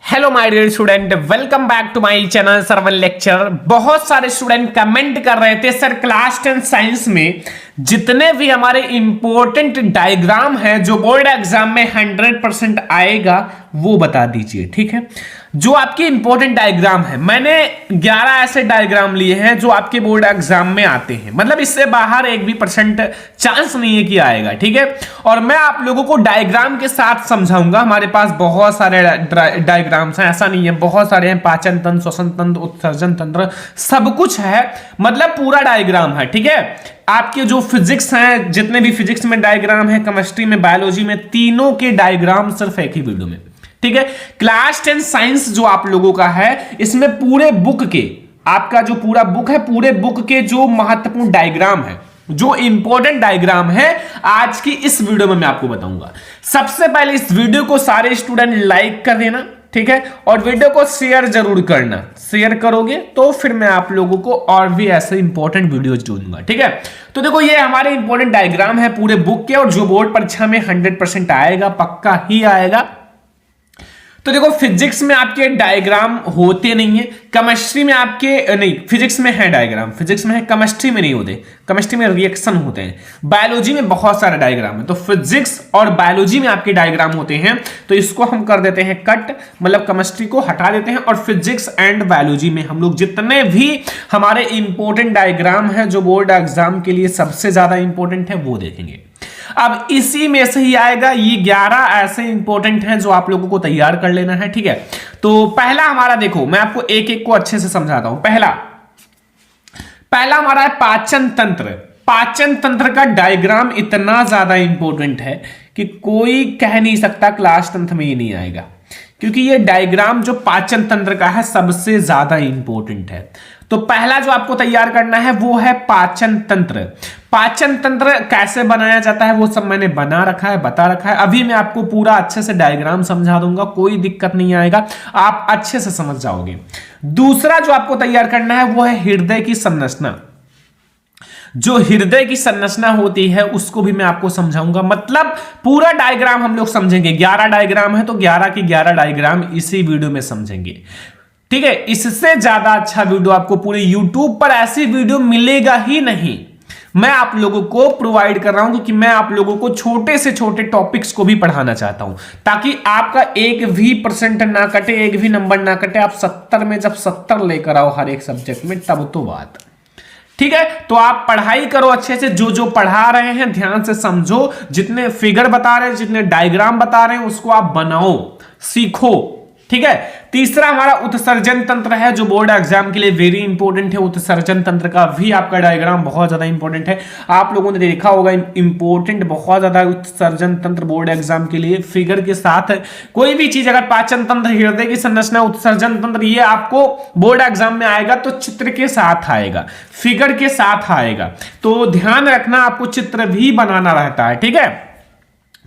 Hello my dear student, welcome back to my channel Sarvan lecture. बहुत सारे student comment कर रहे थे सर क्लास 10 साइंस में जितने भी हमारे इंपॉर्टेंट डायग्राम है जो बोर्ड एग्जाम में 100% आएगा वो बता दीजिए। ठीक है, जो आपके इंपॉर्टेंट डायग्राम है, मैंने 11 ऐसे डायग्राम लिए हैं जो आपके बोर्ड एग्जाम में आते हैं, मतलब इससे बाहर एक भी परसेंट चांस नहीं है कि आएगा। ठीक है, और मैं आप लोगों को डायग्राम के साथ समझाऊंगा। हमारे पास बहुत सारे डायग्राम्स हैं, ऐसा नहीं है, बहुत सारे हैं, पाचन तंत्र, श्वसन तंत्र, उत्सर्जन तंत्र, सब कुछ है, मतलब पूरा डायग्राम है। ठीक है, आपके जो फिजिक्स हैं, जितने भी फिजिक्स में डायग्राम है, केमिस्ट्री में, बायोलॉजी में, तीनों के डायग्राम सिर्फ एक ही वीडियो में। ठीक है, क्लास 10 साइंस जो आप लोगों का है, इसमें पूरे बुक के, आपका जो पूरा बुक है, पूरे बुक के जो महत्वपूर्ण डायग्राम है, जो इंपॉर्टेंट डायग्राम है, आज की इस वीडियो में मैं आपको बताऊंगा। सबसे पहले इस वीडियो को सारे स्टूडेंट लाइक कर देना, ठीक है, और वीडियो को शेयर जरूर करना। शेयर करोगे तो फिर मैं आप लोगों को और भी ऐसे इंपॉर्टेंट वीडियोस दूंगा। ठीक है, तो देखो ये हमारे इंपॉर्टेंट डायग्राम है पूरे बुक के, और जो बोर्ड परीक्षा में 100% आएगा, पक्का ही आएगा। तो देखो फिजिक्स में आपके डायग्राम होते नहीं है, केमिस्ट्री में आपके नहीं, फिजिक्स में है डायग्राम, फिजिक्स में है, केमिस्ट्री में नहीं होते, केमिस्ट्री में रिएक्शन होते हैं। बायोलॉजी में बहुत सारे डायग्राम है, तो फिजिक्स और बायोलॉजी में आपके डायग्राम होते हैं, तो इसको हम कर देते हैं कट, मतलब केमिस्ट्री को हटा देते हैं, और फिजिक्स एंड बायोलॉजी में हम लोग जितने भी हमारे इंपॉर्टेंट डायग्राम है जो बोर्ड एग्जाम के लिए सबसे ज्यादा इंपॉर्टेंट है वो देखेंगे। अब इसी में से ही आएगा, ये 11 ऐसे इंपॉर्टेंट हैं जो आप लोगों को तैयार कर लेना है। ठीक है, तो पहला हमारा देखो, मैं आपको एक एक को अच्छे से समझाता हूं। पहला हमारा है पाचन तंत्र। पाचन तंत्र का डायग्राम इतना ज्यादा इंपॉर्टेंट है कि कोई कह नहीं सकता क्लास 10 में ये नहीं आएगा, क्योंकि ये डायग्राम जो पाचन तंत्र का है सबसे ज्यादा इंपॉर्टेंट है। तो पहला जो आपको तैयार करना है वो है पाचन तंत्र। पाचन तंत्र कैसे बनाया जाता है वो सब मैंने बना रखा है, बता रखा है। अभी मैं आपको पूरा अच्छे से डायग्राम समझा दूंगा, कोई दिक्कत नहीं आएगा, आप अच्छे से समझ जाओगे। दूसरा जो आपको तैयार करना है वो है हृदय की संरचना। जो हृदय की संरचना होती है उसको भी मैं आपको समझाऊंगा, मतलब पूरा डायग्राम हम लोग समझेंगे। 11 डायग्राम है तो 11 की 11 डायग्राम इसी वीडियो में समझेंगे। ठीक है, इससे ज्यादा अच्छा वीडियो आपको पूरे YouTube पर ऐसी वीडियो मिलेगा ही नहीं। मैं आप लोगों को प्रोवाइड कर रहा हूं क्योंकि मैं आप लोगों को छोटे से छोटे टॉपिक्स को भी पढ़ाना चाहता हूं, ताकि आपका एक भी परसेंट ना कटे, एक भी नंबर ना कटे। आप 70 में जब 70 लेकर आओ हर एक सब्जेक्ट में, तब तो बात। ठीक है, तो आप पढ़ाई करो अच्छे से, जो जो पढ़ा रहे हैं ध्यान से समझो, जितने फिगर बता रहे हैं, जितने डायग्राम बता रहे हैं, उसको आप बनाओ, सीखो। ठीक है, तीसरा हमारा उत्सर्जन तंत्र है जो बोर्ड एग्जाम के लिए वेरी इंपॉर्टेंट है। उत्सर्जन तंत्र का भी आपका डायग्राम बहुत ज्यादा इंपॉर्टेंट है, आप लोगों ने देखा होगा, इंपॉर्टेंट बहुत ज्यादा उत्सर्जन तंत्र बोर्ड एग्जाम के लिए। फिगर के साथ कोई भी चीज, अगर पाचन तंत्र, हृदय की संरचना, उत्सर्जन तंत्र, ये आपको बोर्ड एग्जाम में आएगा तो चित्र के साथ आएगा, फिगर के साथ आएगा, तो ध्यान रखना आपको चित्र भी बनाना रहता है। ठीक है,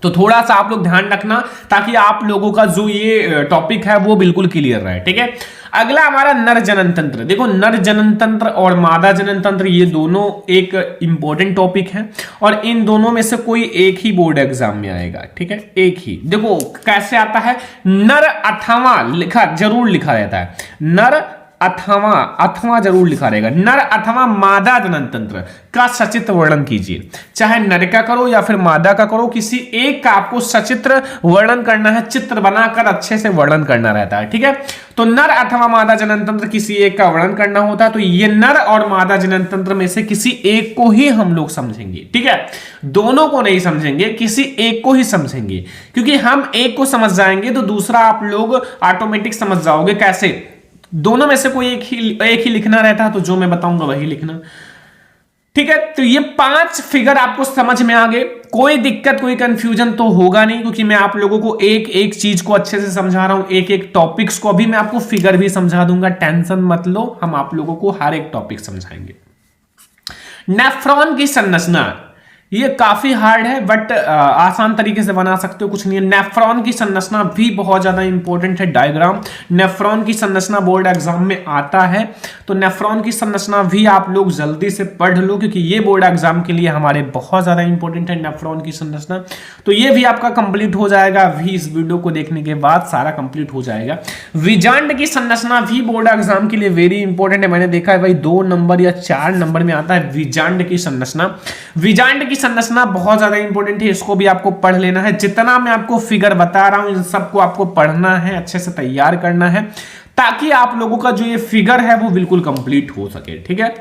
तो थोड़ा सा आप लोग ध्यान रखना ताकि आप लोगों का जो ये टॉपिक है वो बिल्कुल क्लियर रहे। ठीक है, अगला हमारा नर जनन तंत्र। देखो नर जनन तंत्र और मादा जनन तंत्र ये दोनों एक इंपॉर्टेंट टॉपिक है, और इन दोनों में से कोई एक ही बोर्ड एग्जाम में आएगा। ठीक है, एक ही। देखो कैसे आता है, नर अथवा जरूर लिखा रहता है, नर अथवा जरूर लिखा रहेगा। नर अथवा मादा जनन तंत्र का सचित्र वर्णन कीजिए, चाहे नर का करो या फिर मादा का करो, किसी एक का आपको सचित्र वर्णन करना है, चित्र बनाकर अच्छे से वर्णन करना रहता है। ठीक है, तो नर अथवा मादा जनन तंत्र किसी एक का वर्णन करना होता है, तो ये नर और मादा जनन तंत्र में से किसी एक को ही हम लोग समझेंगे। ठीक है, दोनों को नहीं समझेंगे, किसी एक को ही समझेंगे, क्योंकि हम एक को समझ जाएंगे तो दूसरा आप लोग ऑटोमेटिक समझ जाओगे। कैसे, दोनों में से कोई एक ही लिखना रहता है, तो जो मैं बताऊंगा वही लिखना। ठीक है, तो ये 5 फिगर आपको समझ में आ गए, कोई दिक्कत, कोई कंफ्यूजन तो होगा नहीं, क्योंकि मैं आप लोगों को एक एक चीज को अच्छे से समझा रहा हूं, एक एक टॉपिक्स को। अभी मैं आपको फिगर भी समझा दूंगा, टेंशन मत लो, हम आप लोगों को हर एक टॉपिक समझाएंगे। नेफ्रॉन की संरचना, ये काफी हार्ड है बट आसान तरीके से बना सकते हो, कुछ नहीं है। नेफ्रॉन की संरचना भी बहुत ज्यादा इंपॉर्टेंट है डायग्राम। नेफ्रॉन की संरचना बोर्ड एग्जाम में आता है, तो नेफ्रॉन की संरचना भी आप लोग जल्दी से पढ़ लो, क्योंकि ये बोर्ड एग्जाम के लिए हमारे बहुत ज्यादा इंपॉर्टेंट है नेफ्रॉन की संरचना। तो ये भी आपका कंप्लीट हो जाएगा, भी इस वीडियो को देखने के बाद सारा कंप्लीट हो जाएगा। विजांड की संरचना भी बोर्ड एग्जाम के लिए वेरी इंपॉर्टेंट है। मैंने देखा है भाई 2 नंबर या 4 नंबर में आता है विजांड की संरचना। विजांड की संरचना बहुत ज्यादा इंपॉर्टेंट है, इसको भी आपको पढ़ लेना है। जितना मैं आपको फिगर बता रहा हूं इन सबको आपको पढ़ना है, अच्छे से तैयार करना है, ताकि आप लोगों का जो ये फिगर है वो बिल्कुल कंप्लीट हो सके। ठीक है,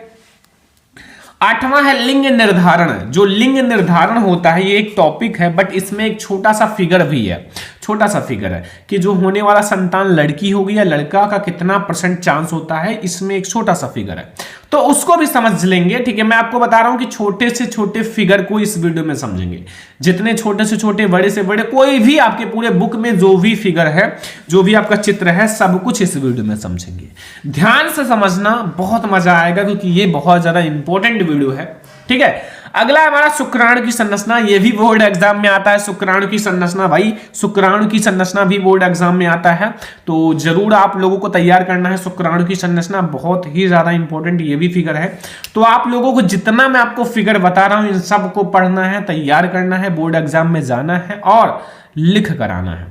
8वां है लिंग निर्धारण। जो लिंग निर्धारण होता है ये एक टॉपिक है, बट इसमें एक छोटा सा फिगर भी है। छोटा सा फिगर है कि जो होने वाला संतान लड़की होगी या लड़का का कितना % चांस होता है, इसमें एक छोटा सा फिगर है, तो उसको भी समझ लेंगे। ठीक है, मैं आपको बता रहा हूं कि छोटे से छोटे फिगर को इस वीडियो में समझेंगे। जितने छोटे से छोटे, बड़े से बड़े, कोई भी आपके पूरे बुक में जो भी फिगर है, जो भी आपका चित्र है, सब कुछ इस वीडियो में समझेंगे। ध्यान से समझना, बहुत मजा आएगा, क्योंकि ये बहुत ज्यादा इंपॉर्टेंट वीडियो है। ठीक है, अगला है हमारा शुक्राणु की संरचना। ये भी बोर्ड एग्जाम में आता है। शुक्राणु की संरचना, भाई शुक्राणु की संरचना भी बोर्ड एग्जाम में आता है, तो जरूर आप लोगों को तैयार करना है। शुक्राणु की संरचना बहुत ही ज्यादा इंपॉर्टेंट ये भी फिगर है। तो आप लोगों को जितना मैं आपको फिगर बता रहा हूं इन सबको पढ़ना है, तैयार करना है, बोर्ड एग्जाम में जाना है और लिख कर आना है,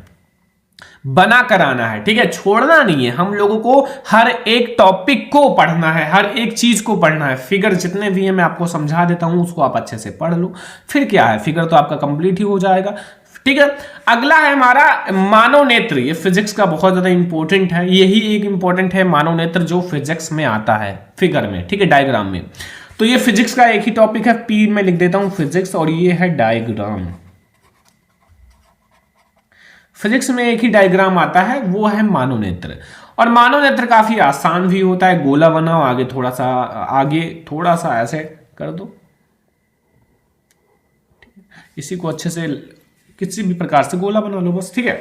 बना कर आना है। ठीक है, छोड़ना नहीं है। हम लोगों को हर एक टॉपिक को पढ़ना है, हर एक चीज को पढ़ना है। फिगर जितने भी है मैं आपको समझा देता हूं, उसको आप अच्छे से पढ़ लो, फिर क्या है, फिगर तो आपका कंप्लीट ही हो जाएगा। ठीक है, अगला है हमारा मानव नेत्र। ये फिजिक्स का बहुत ज्यादा इंपॉर्टेंट है, यही एक इंपॉर्टेंट है मानव नेत्र, जो फिजिक्स में आता है फिगर में। ठीक है, डायग्राम में। तो ये फिजिक्स का एक ही टॉपिक है, पी में लिख देता हूं फिजिक्स, और ये है डायग्राम। फिजिक्स में एक ही डायग्राम आता है, वो है मानव नेत्र। और मानव नेत्र काफी आसान भी होता है। गोला बनाओ, आगे थोड़ा सा ऐसे कर दो, इसी को अच्छे से किसी भी प्रकार से गोला बना लो बस। ठीक है,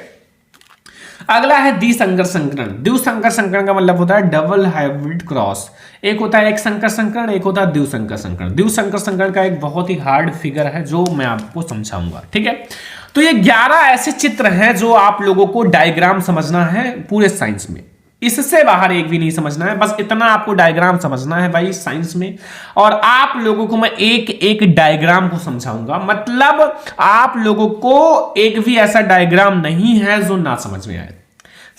अगला है द्विसंकर संकरण। द्विसंकर संकरण का मतलब होता है डबल हाइब्रिड क्रॉस। एक होता है एक संकर संकरण, एक होता है द्विसंकर संकरण। द्विसंकर संकरण का एक बहुत ही हार्ड फिगर है जो मैं आपको समझाऊंगा। ठीक है, तो ये 11 ऐसे चित्र हैं जो आप लोगों को डायग्राम समझना है पूरे साइंस में। इससे बाहर एक भी नहीं समझना है, बस इतना आपको डायग्राम समझना है भाई साइंस में। और आप लोगों को मैं एक एक डायग्राम को समझाऊंगा, मतलब आप लोगों को एक भी ऐसा डायग्राम नहीं है जो ना समझ में आए।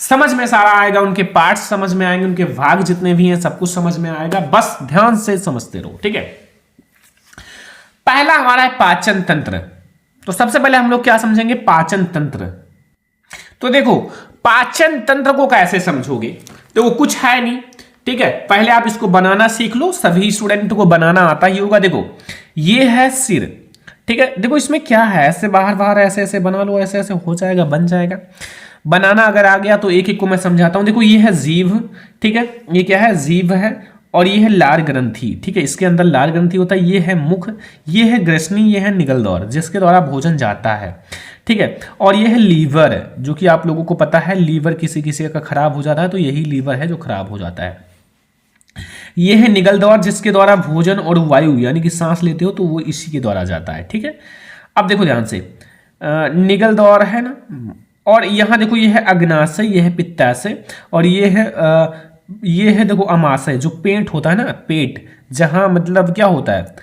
समझ में सारा आएगा, उनके पार्ट्स समझ में आएंगे, उनके भाग जितने भी हैं सब कुछ समझ में आएगा, बस ध्यान से समझते रहो। ठीक है, पहला हमारा है पाचन तंत्र। तो सबसे पहले हम लोग क्या समझेंगे, पाचन तंत्र। तो देखो पाचन तंत्र को कैसे समझोगे, तो वो कुछ है नहीं। ठीक है, पहले आप इसको बनाना सीख लो, सभी स्टूडेंट को बनाना आता ही होगा। देखो ये है सिर। ठीक है, देखो इसमें क्या है, ऐसे बाहर बाहर ऐसे ऐसे बना लो, ऐसे ऐसे हो जाएगा, बन जाएगा। बनाना अगर आ गया तो एक एक को मैं समझाता हूं। देखो ये है जीभ। ठीक है, ये क्या है, जीभ है। और ये है लार ग्रंथि। ठीक है, इसके अंदर लार ग्रंथि होता है। ये है मुख, ये है ग्रसनी, ये है निगल द्वार जिसके द्वारा भोजन जाता है। ठीक है, और ये है लीवर, जो कि आप लोगों को पता है लीवर किसी किसी का खराब हो जाता है, तो यही लीवर है जो खराब हो जाता है। ये है निगल द्वार जिसके द्वारा भोजन और वायु यानी कि सांस लेते हो तो वो इसी के द्वारा जाता है। ठीक है, अब देखो ध्यान से, निगल द्वार है ना, और यहां देखो ये है अग्नाशय, ये है पित्ताशय, और ये है देखो अमाशय, जो पेट होता है ना, पेट जहां मतलब क्या होता है,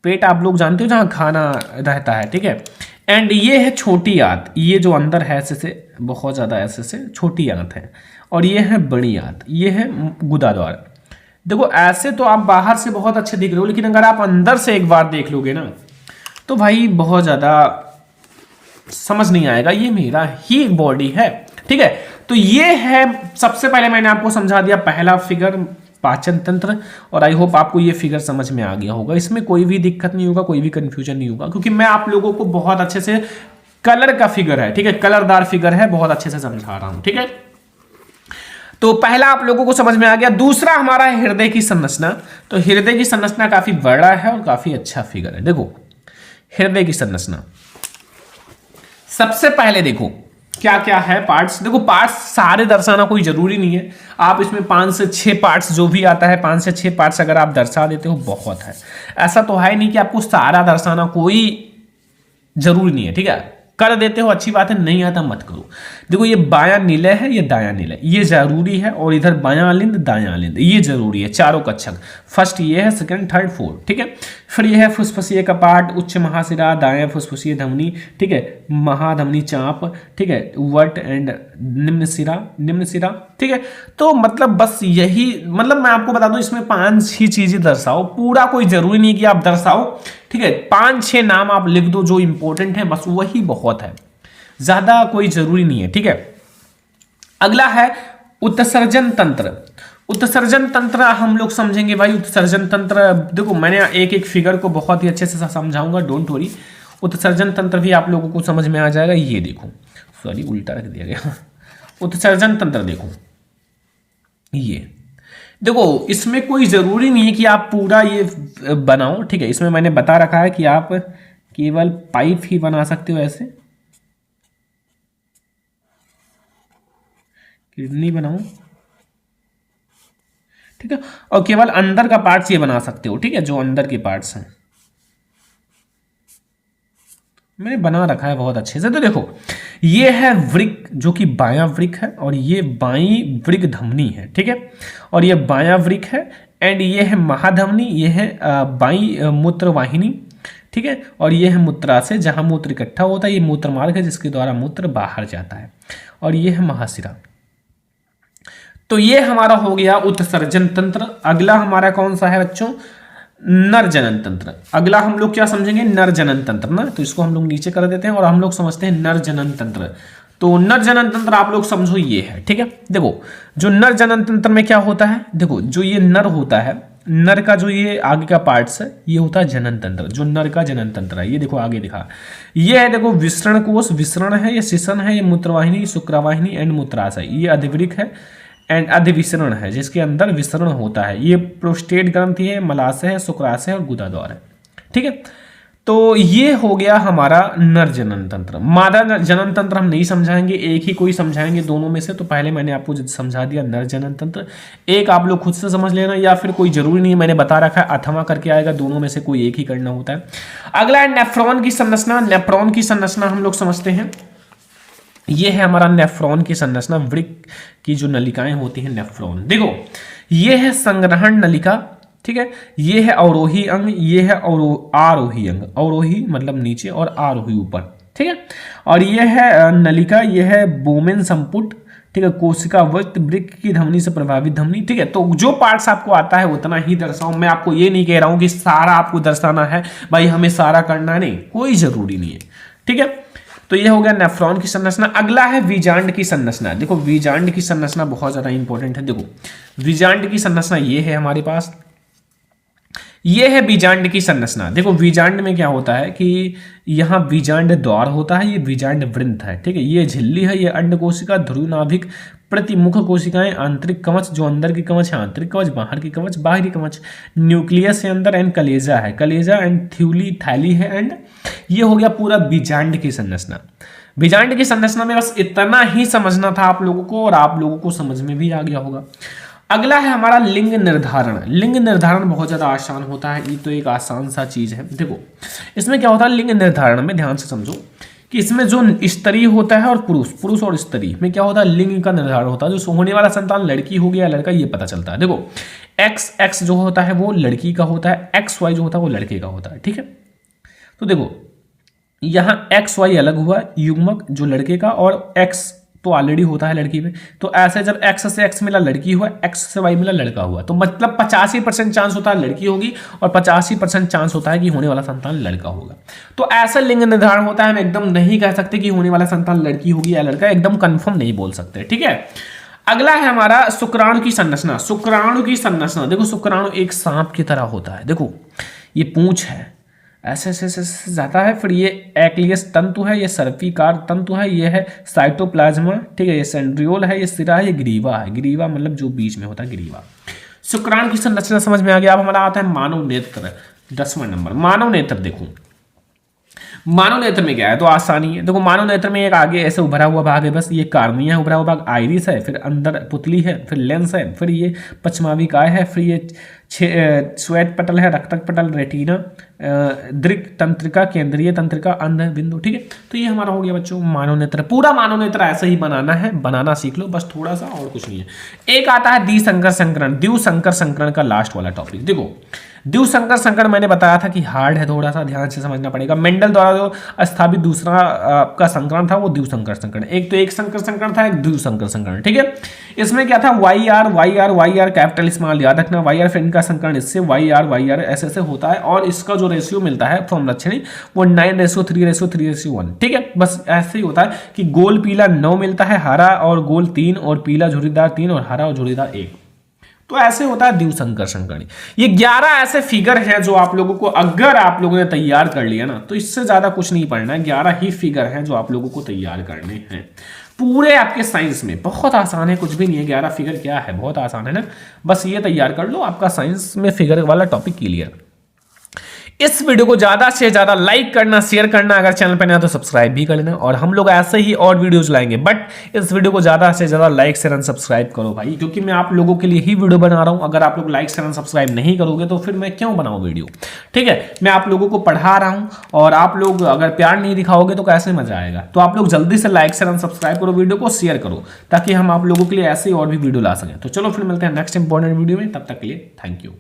पेट आप लोग जानते हो जहां खाना रहता है। ठीक है, एंड ये है छोटी आंत, ये जो अंदर है ऐसे से बहुत ज्यादा ऐसे से छोटी आंत है, और ये है बड़ी आंत, ये है गुदा द्वार। देखो ऐसे तो आप बाहर से बहुत अच्छे दिख रहे हो, लेकिन अगर आप अंदर से एक बार देख लोगे ना तो भाई बहुत ज्यादा समझ नहीं आएगा, ये मेरा ही बॉडी है। ठीक है, तो ये है, सबसे पहले मैंने आपको समझा दिया पहला फिगर पाचन तंत्र, और आई होप आपको ये फिगर समझ में आ गया होगा। इसमें कोई भी दिक्कत नहीं होगा, कोई भी कंफ्यूजन नहीं होगा, क्योंकि मैं आप लोगों को बहुत अच्छे से, कलर का फिगर है, ठीक है, कलरदार फिगर है, बहुत अच्छे से समझा रहा हूं। ठीक है, तो पहला आप लोगों को समझ में आ गया। दूसरा हमारा है हृदय की संरचना। तो हृदय की संरचना काफी बड़ा है और काफी अच्छा फिगर है। देखो हृदय की संरचना, सबसे पहले देखो क्या क्या है पार्ट्स। देखो पार्ट्स सारे दर्शाना कोई जरूरी नहीं है, आप इसमें 5 से 6 पार्ट्स जो भी आता है 5 से 6 पार्ट्स अगर आप दर्शा देते हो बहुत है। ऐसा तो है नहीं कि आपको सारा दर्शाना कोई जरूरी नहीं है, ठीक है। कर देते हो अच्छी बात है, नहीं आता मत करो। देखो ये बायां निलय है, ये दायां निलय, ये जरूरी है, और इधर बायां अलिंद दायां अलिंद ये जरूरी है, चारों कक्षक। फर्स्ट ये है, सेकंड थर्ड फोर्थ, ठीक है। फिर ये है फुसफुसीय कपाट, उच्च महाशिरा, दायां फुसफुसीय धमनी, ठीक है, महाधमनी चाप, ठीक है, वट एंड निम्न सिरा, निम्न सिरा, ठीक है। तो मतलब बस यही, मतलब मैं आपको बता दूं इसमें 5 ही चीजें दर्शाओ, पूरा कोई जरूरी नहीं कि आप दर्शाओ, ठीक है। 5-6 नाम आप लिख दो जो इंपॉर्टेंट है, बस वही बहुत है, ज्यादा कोई जरूरी नहीं है, ठीक है। अगला है उत्सर्जन तंत्र। उत्सर्जन तंत्र हम लोग समझेंगे भाई। उत्सर्जन तंत्र देखो मैंने एक एक फिगर को बहुत ही अच्छे से समझाऊंगा, डोंट वरी। उत्सर्जन तंत्र भी आप लोगों को समझ में आ जाएगा। ये देखो, सॉरी उल्टा रख दिया गया। उत्सर्जन तंत्र देखो, ये देखो इसमें कोई जरूरी नहीं है कि आप पूरा ये बनाओ, ठीक है। इसमें मैंने बता रखा है कि आप केवल पाइप ही बना सकते हो, ऐसे किडनी बनाओ, ठीक है। और केवल अंदर का पार्ट्स ये बना सकते हो, ठीक है, जो अंदर के पार्ट्स हैं मैंने बना रखा है बहुत अच्छे से। तो देखो ये है वृक्क, जो कि बायां वृक्क है, और ये बाईं वृक्क धमनी है, ठीक है। और ये बायां वृक्क है, एंड ये है महाधमनी, ये है बाईं मूत्र वाहिनी, ठीक है। और ये है मूत्राशय, जहां मूत्र इकट्ठा होता है, ये मूत्र मार्ग है जिसके द्वारा मूत्र बाहर जाता है, और ये है महाशिरा। तो ये हमारा हो गया उत्सर्जन तंत्र। अगला हमारा कौन सा है बच्चों? नर जनन तंत्र। अगला हम लोग क्या समझेंगे? नर जनन तंत्र ना, तो इसको हम लोग नीचे कर देते हैं और हम लोग समझते हैं नर जनन तंत्र। तो नर जनन तंत्र आप लोग समझो ये है, ठीक है। देखो जो नर जनन तंत्र में क्या होता है, देखो जो ये नर होता है, नर का जो ये आगे का पार्ट्स है ये होता है जनन तंत्र, जो नर का जनन तंत्र है। ये देखो आगे दिखा, ये है देखो विसरण कोश, विसरण है, ये शिशन है, ये मूत्रवाहिनी, शुक्रवाहिनी एंड मूत्राशय, ये अधिवृक्क है एंड अधिविसरण है जिसके अंदर विसरण होता है, ये प्रोस्टेट ग्रंथि है, मलाशय है, शुक्राशय और गुदाद्वार है, ठीक है। तो ये हो गया हमारा नर जनन तंत्र। मादा जनन तंत्र हम नहीं समझाएंगे, एक ही कोई समझाएंगे दोनों में से। तो पहले मैंने आपको समझा दिया नर जनन तंत्र, एक आप लोग खुद से समझ लेना, या फिर कोई जरूरी नहीं, मैंने बता रखा है अथवा करके आएगा, दोनों में से कोई एक ही करना होता है। अगला है नेफ्रॉन की संरचना। नेफ्रॉन की संरचना हम लोग समझते हैं, ये है हमारा नेफ्रॉन की संरचना। वृक्क की जो नलिकाएं होती हैं नेफ्रॉन, देखो ये है संग्रहण नलिका, ठीक है, ये है अवरोही अंग, ये है आरोही अंग, अवरोही मतलब नीचे और आरोही ऊपर, ठीक है। और ये है नलिका, ये है बोमेन संपुट, ठीक है, कोशिका वृत्त, वृक्क की धमनी से प्रभावित धमनी, ठीक है। तो जो पार्ट्स आपको आता है उतना ही दर्शाओ, मैं आपको ये नहीं कह रहा हूं कि सारा आपको दर्शाना है भाई, हमें सारा करना नहीं, कोई जरूरी नहीं है, ठीक है। तो ये हो गया नेफ्रॉन की संरचना। अगला है वीजांड की संरचना। देखो वीजांड की संरचना बहुत ज्यादा इंपॉर्टेंट है। देखो वीजांड की संरचना ये है हमारे पास, ये है वीजांड की संरचना। देखो वीजांड में क्या होता है कि यहाँ वीजांड द्वार होता है, ये वीजांड वृंत है, ठीक है, ये झिल्ली है, ये अंड कोशिका, ध्रुव नाभिक, प्रतिमुख कोशिकाएं, आंतरिक कवच, जो अंदर की कवच है आंतरिक कवच, बाहर की कवच बाहरी कवच, न्यूक्लियस है अंदर, एंड कलेजा है, कलेजा एंड थ्यूली थैली है, एंड ये हो गया पूरा वीजांड की संरचना। वीजांड की संरचना में बस इतना ही समझना था आप लोगों को, और आप लोगों को समझ में भी आ गया होगा। अगला है हमारा लिंग निर्धारण। लिंग निर्धारण बहुत ज्यादा आसान होता है, ये तो एक आसान सा चीज है। देखो इसमें क्या होता है लिंग निर्धारण में, ध्यान से समझो कि इसमें जो स्त्री होता है और पुरुष और स्त्री में क्या होता है, लिंग का निर्धारण होता है। जो होने वाला संतान लड़की होगी या लड़का, ये पता चलता है। देखो एक्स जो होता है वो लड़की का होता है, XY जो होता है वो लड़के का होता है, ठीक है। तो देखो यहाँ XY अलग हुआ युग्मक जो लड़के का, और X तो ऑलरेडी होता है लड़की में। तो ऐसे जब X से X मिला लड़की हुआ, X से Y मिला लड़का हुआ, तो मतलब 85% चांस होता है लड़की होगी और 85% चांस होता है कि होने वाला संतान लड़का होगा। तो ऐसा लिंग निर्धारण होता है, हम एकदम नहीं कह सकते कि होने वाला संतान लड़की होगी या लड़का, एकदम कंफर्म नहीं बोल सकते, ठीक है। अगला है हमारा शुक्राणु की संरचना। शुक्राणु की संरचना देखो, शुक्राणु एक सांप की तरह होता है। देखो ये पूंछ है, ऐसे ऐसे जाता है, फिर ये एक्लियस तंतु है, ये सर्पिकार तंतु है, ये है साइटोप्लाज्मा, ठीक है, ये सेंट्रियोल है, ये सिरा है, ये ग्रीवा है। ग्रीवा मतलब जो बीच में होता है ग्रीवा। शुक्राणु की संरचना समझ में आ गया। अब हमारा आता है मानव नेत्र, 10वां नंबर। मानव नेत्र देखो, मानव नेत्र में क्या है, तो आसानी है। देखो मानव नेत्र में एक आगे ऐसे उभरा हुआ भाग है, बस ये कार्निया है, उभरा हुआ भाग आइरिस है, फिर अंदर पुतली है, फिर लेंस है, फिर ये पश्चमाभिकाय है, फिर ये श्वेत पटल है, रक्तक पटल, रेटिना, दृक तंत्रिका, केंद्रीय तंत्रिका, अंध बिंदु। ठीक है, तो ये हमारा हो गया बच्चों मानव नेत्र। पूरा मानव नेत्र ऐसे ही बनाना है, बनाना सीख लो बस थोड़ा सा, और कुछ नहीं है। एक आता है द्विसंकर संकरण, द्विसंकर संकरण का लास्ट वाला टॉपिक। देखो द्विसंकर संकरण मैंने बताया था कि हार्ड है, थोड़ा सा ध्यान से समझना पड़ेगा। मेंडल द्वारा जो स्थापित दूसरा आपका संकरण था वो द्विसंकर संकरण। एक तो एक संकर संकरण था, एक द्विसंकर संकरण। ठीक है, इसमें क्या था, वाई आर कैपिटल स्मॉल याद रखना, वाई आर फ्रेंड का संकरण इससे वाई आर ऐसे होता है, और इसका जो रेशियो मिलता है फॉर्मलक्षणी वो 9:3:3:1। ठीक है, बस ऐसे ही होता है कि गोल पीला 9 मिलता है, हरा और गोल 3, और पीला झुर्रीदार 3, और हरा और झुर्रीदार 1। तो ऐसे होता है द्विसंकर संकरण। ये 11 ऐसे फिगर हैं जो आप लोगों को, अगर आप लोगों ने तैयार कर लिया ना, तो इससे ज्यादा कुछ नहीं पढ़ना है। 11 ही फिगर हैं जो आप लोगों को तैयार करने हैं पूरे आपके साइंस में। बहुत आसान है, कुछ भी नहीं है। 11 फिगर क्या है, बहुत आसान है ना, बस ये तैयार कर लो, आपका साइंस में फिगर वाला टॉपिक क्लियर। इस वीडियो को ज्यादा से ज्यादा लाइक करना, शेयर करना, अगर चैनल पर नया तो सब्सक्राइब भी कर लेना, और हम लोग ऐसे ही और वीडियोज लाएंगे। बट इस वीडियो को ज्यादा से ज्यादा लाइक शेयर एंड सब्सक्राइब करो भाई, क्योंकि मैं आप लोगों के लिए ही वीडियो बना रहा हूं। अगर आप लोग लाइक शेयर एंड सब्सक्राइब नहीं करोगे तो फिर मैं क्यों बनाऊं वीडियो। ठीक है, मैं आप लोगों को पढ़ा रहा हूं, और आप लोग अगर प्यार नहीं दिखाओगे तो कैसे मजा आएगा। तो आप लोग जल्दी से लाइक शेयर एंड सब्सक्राइब करो, वीडियो को शेयर करो, ताकि हम आप लोगों के लिए ऐसे और भी वीडियो ला सकें। तो चलो फिर मिलते हैं नेक्स्ट इंपॉर्टेंट वीडियो में, तब तक के लिए थैंक यू।